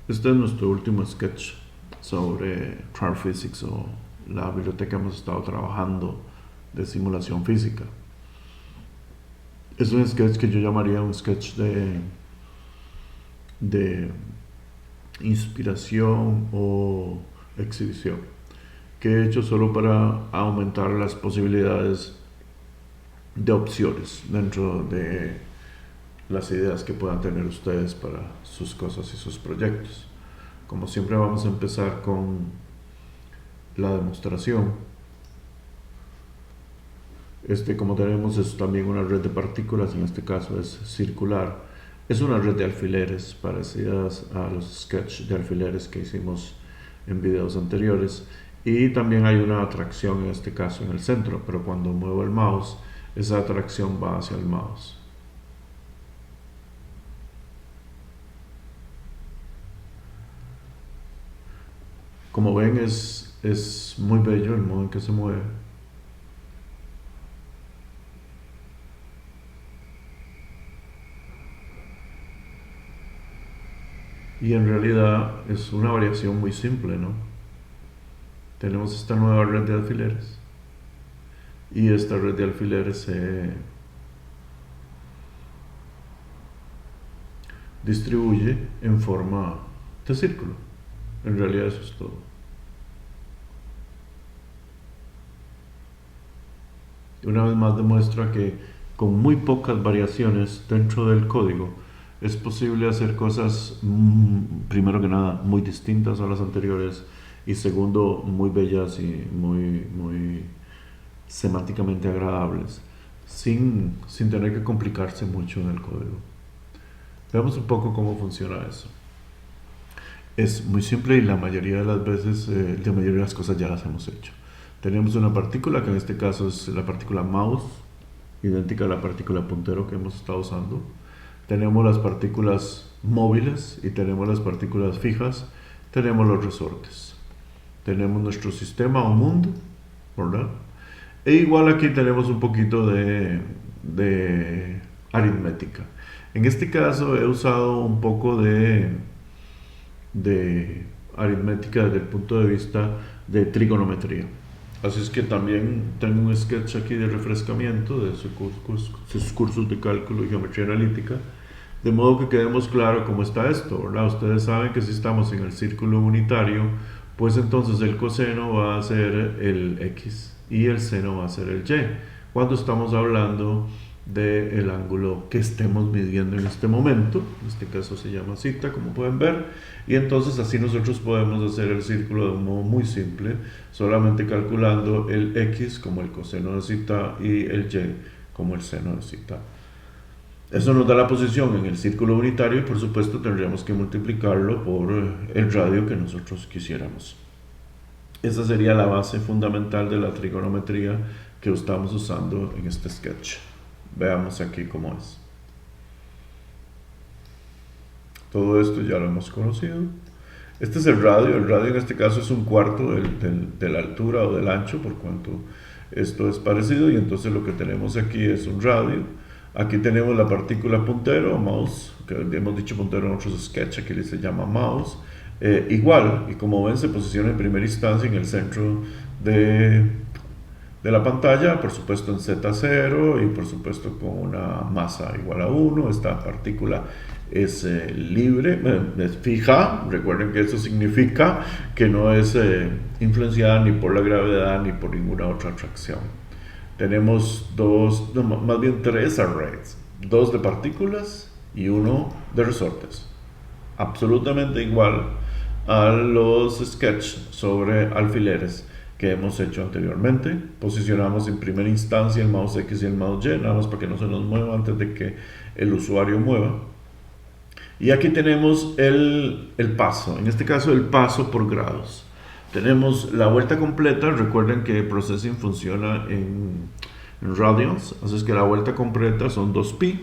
Este es nuestro último sketch sobre Trial Physics o la biblioteca que hemos estado trabajando de simulación física. Es un sketch que yo llamaría un sketch de inspiración o exhibición, que he hecho solo para aumentar las posibilidades de opciones dentro de las ideas que puedan tener ustedes para sus cosas y sus proyectos. Como siempre vamos a empezar con la demostración. Como tenemos, es también una red de partículas, en este caso es circular. Es una red de alfileres parecidas a los sketches de alfileres que hicimos en videos anteriores. Y también hay una atracción, en este caso en el centro, pero cuando muevo el mouse, esa atracción va hacia el mouse. Como ven, es muy bello el modo en que se mueve. Y en realidad es una variación muy simple, ¿no? Tenemos esta nueva red de alfileres. Y esta red de alfileres se distribuye en forma de círculo. En realidad eso es todo. Una vez más demuestra que con muy pocas variaciones dentro del código es posible hacer cosas, primero que nada, muy distintas a las anteriores y segundo, muy bellas y muy semánticamente agradables, sin tener que complicarse mucho en el código. Veamos un poco cómo funciona eso. Es muy simple y la mayoría de las veces, la mayoría de las cosas ya las hemos hecho. Tenemos una partícula, que en este caso es la partícula mouse, idéntica a la partícula puntero que hemos estado usando. Tenemos las partículas móviles y tenemos las partículas fijas. Tenemos los resortes. Tenemos nuestro sistema o mundo, ¿verdad? E igual aquí tenemos un poquito de aritmética. En este caso he usado un poco de aritmética desde el punto de vista de trigonometría. Así es que también tengo un sketch aquí de refrescamiento de sus cursos de cálculo y geometría analítica, de modo que quedemos claro cómo está esto, ¿verdad? Ustedes saben que si estamos en el círculo unitario, pues entonces el coseno va a ser el x y el seno va a ser el y, cuando estamos hablando del ángulo que estemos midiendo en este momento. En este caso se llama zeta, como pueden ver, y entonces así nosotros podemos hacer el círculo de un modo muy simple, solamente calculando el x como el coseno de zeta y el y como el seno de zeta. Eso nos da la posición en el círculo unitario y por supuesto tendríamos que multiplicarlo por el radio que nosotros quisiéramos. Esa sería la base fundamental de la trigonometría que estamos usando en este sketch. Veamos aquí cómo es. Todo esto ya lo hemos conocido. Este es el radio. El radio en este caso es un cuarto de la altura o del ancho, por cuanto esto es parecido. Y entonces lo que tenemos aquí es un radio. Aquí tenemos la partícula puntero, mouse, que hemos dicho puntero en otros sketches, aquí se llama mouse. Igual, y como ven, se posiciona en primera instancia en el centro de la pantalla, por supuesto en Z0 y por supuesto con una masa igual a 1. Esta partícula es libre, es fija. Recuerden que eso significa que no es influenciada ni por la gravedad ni por ninguna otra atracción. Tenemos más bien tres arrays, dos de partículas y uno de resortes, absolutamente igual a los sketches sobre alfileres que hemos hecho anteriormente. Posicionamos en primera instancia el mouse X y el mouse Y, nada más para que no se nos mueva antes de que el usuario mueva. Y aquí tenemos el paso, en este caso el paso por grados. Tenemos la vuelta completa. Recuerden que Processing funciona en radians, así es que la vuelta completa son 2pi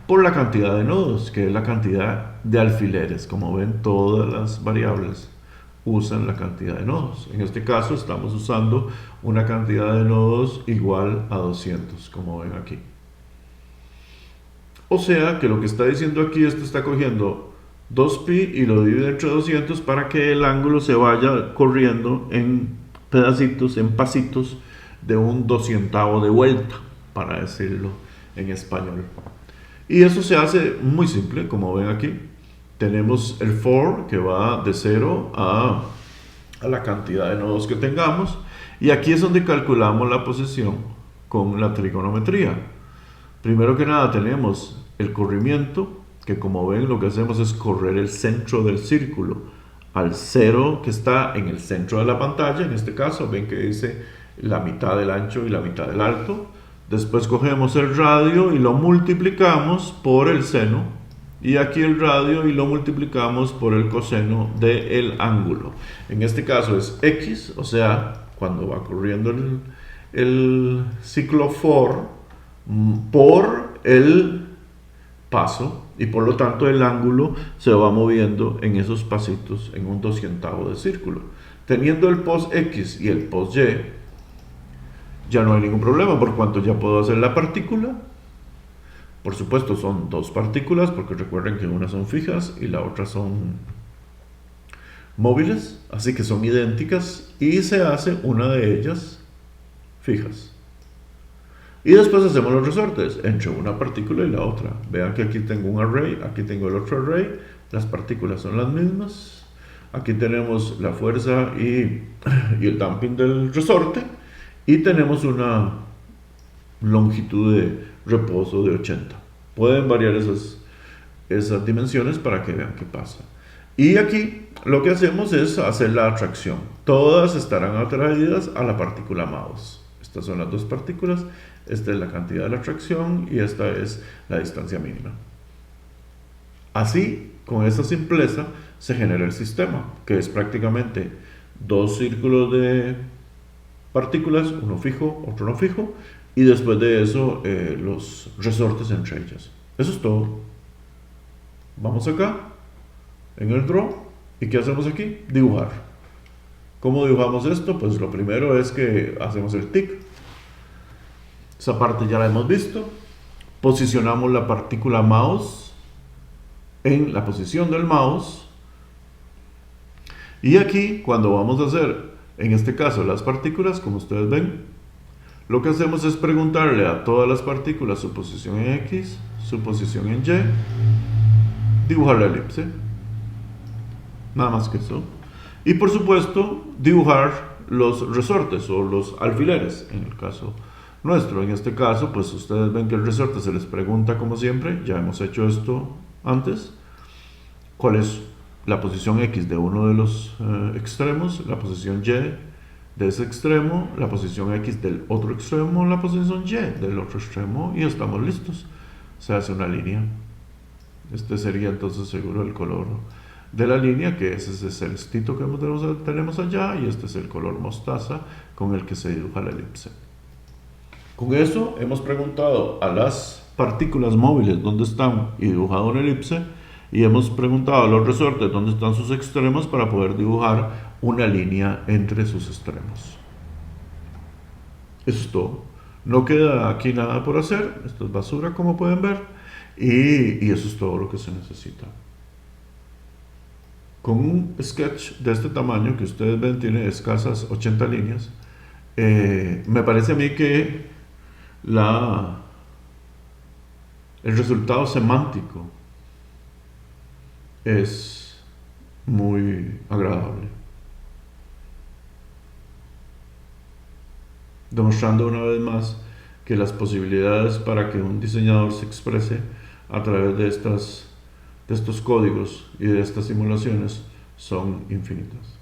por la cantidad de nodos, que es la cantidad de alfileres. Como ven, todas las variables usan la cantidad de nodos. En este caso estamos usando una cantidad de nodos igual a 200, como ven aquí. O sea que lo que está diciendo aquí, esto está cogiendo 2pi y lo divide entre 200 para que el ángulo se vaya corriendo en pedacitos, en pasitos de un 200avo de vuelta, para decirlo en español. Y eso se hace muy simple, como ven aquí. Tenemos el for que va de 0 a la cantidad de nodos que tengamos, y aquí es donde calculamos la posición con la trigonometría. Primero que nada tenemos el corrimiento, que como ven lo que hacemos es correr el centro del círculo al 0 que está en el centro de la pantalla. En este caso ven que dice la mitad del ancho y la mitad del alto. Después cogemos el radio y lo multiplicamos por el seno, y aquí el radio y lo multiplicamos por el coseno del ángulo. En este caso es x, o sea, cuando va corriendo el ciclo for, por el paso, y por lo tanto el ángulo se va moviendo en esos pasitos en un 200avo de círculo. Teniendo el pos x y el pos y, ya no hay ningún problema, por cuanto ya puedo hacer la partícula. Por supuesto son dos partículas, porque recuerden que una son fijas y la otra son móviles, así que son idénticas, y se hace una de ellas fijas. Y después hacemos los resortes entre una partícula y la otra. Vean que aquí tengo un array, aquí tengo el otro array, las partículas son las mismas. Aquí tenemos la fuerza y el damping del resorte, y tenemos una longitud de reposo de 80. Pueden variar esas dimensiones para que vean qué pasa. Y aquí lo que hacemos es hacer la atracción. Todas estarán atraídas a la partícula mouse. Estas son las dos partículas. Esta es la cantidad de la atracción y esta es la distancia mínima. Así, con esta simpleza, se genera el sistema, que es prácticamente dos círculos de partículas, uno fijo, otro no fijo, y después de eso los resortes entre ellas. Eso es todo. Vamos acá, en el draw, y ¿qué hacemos aquí? Dibujar. ¿Cómo dibujamos esto? Pues lo primero es que hacemos el tick. Esa parte ya la hemos visto. Posicionamos la partícula mouse en la posición del mouse. Y aquí, cuando vamos a hacer, en este caso, las partículas, como ustedes ven, lo que hacemos es preguntarle a todas las partículas su posición en X, su posición en Y, dibujar la elipse. Nada más que eso. Y por supuesto, dibujar los resortes o los alfileres, en el caso nuestro. En este caso, pues ustedes ven que el resorte se les pregunta como siempre, ya hemos hecho esto antes, cuál es la posición X de uno de los extremos, la posición Y de ese extremo, la posición X del otro extremo, la posición Y del otro extremo, y estamos listos. Se hace una línea. Este sería entonces seguro el color de la línea, que es ese celestito que tenemos allá, y este es el color mostaza con el que se dibuja la elipse. Con eso hemos preguntado a las partículas móviles dónde están y dibujado una elipse, y hemos preguntado a los resortes dónde están sus extremos para poder dibujar una línea entre sus extremos. Eso es todo. No queda aquí nada por hacer. Esto es basura, como pueden ver, y eso es todo lo que se necesita. Con un sketch de este tamaño que ustedes ven, tiene escasas 80 líneas, me parece a mí que el resultado semántico es muy agradable, demostrando una vez más que las posibilidades para que un diseñador se exprese a través de estos códigos y de estas simulaciones son infinitas.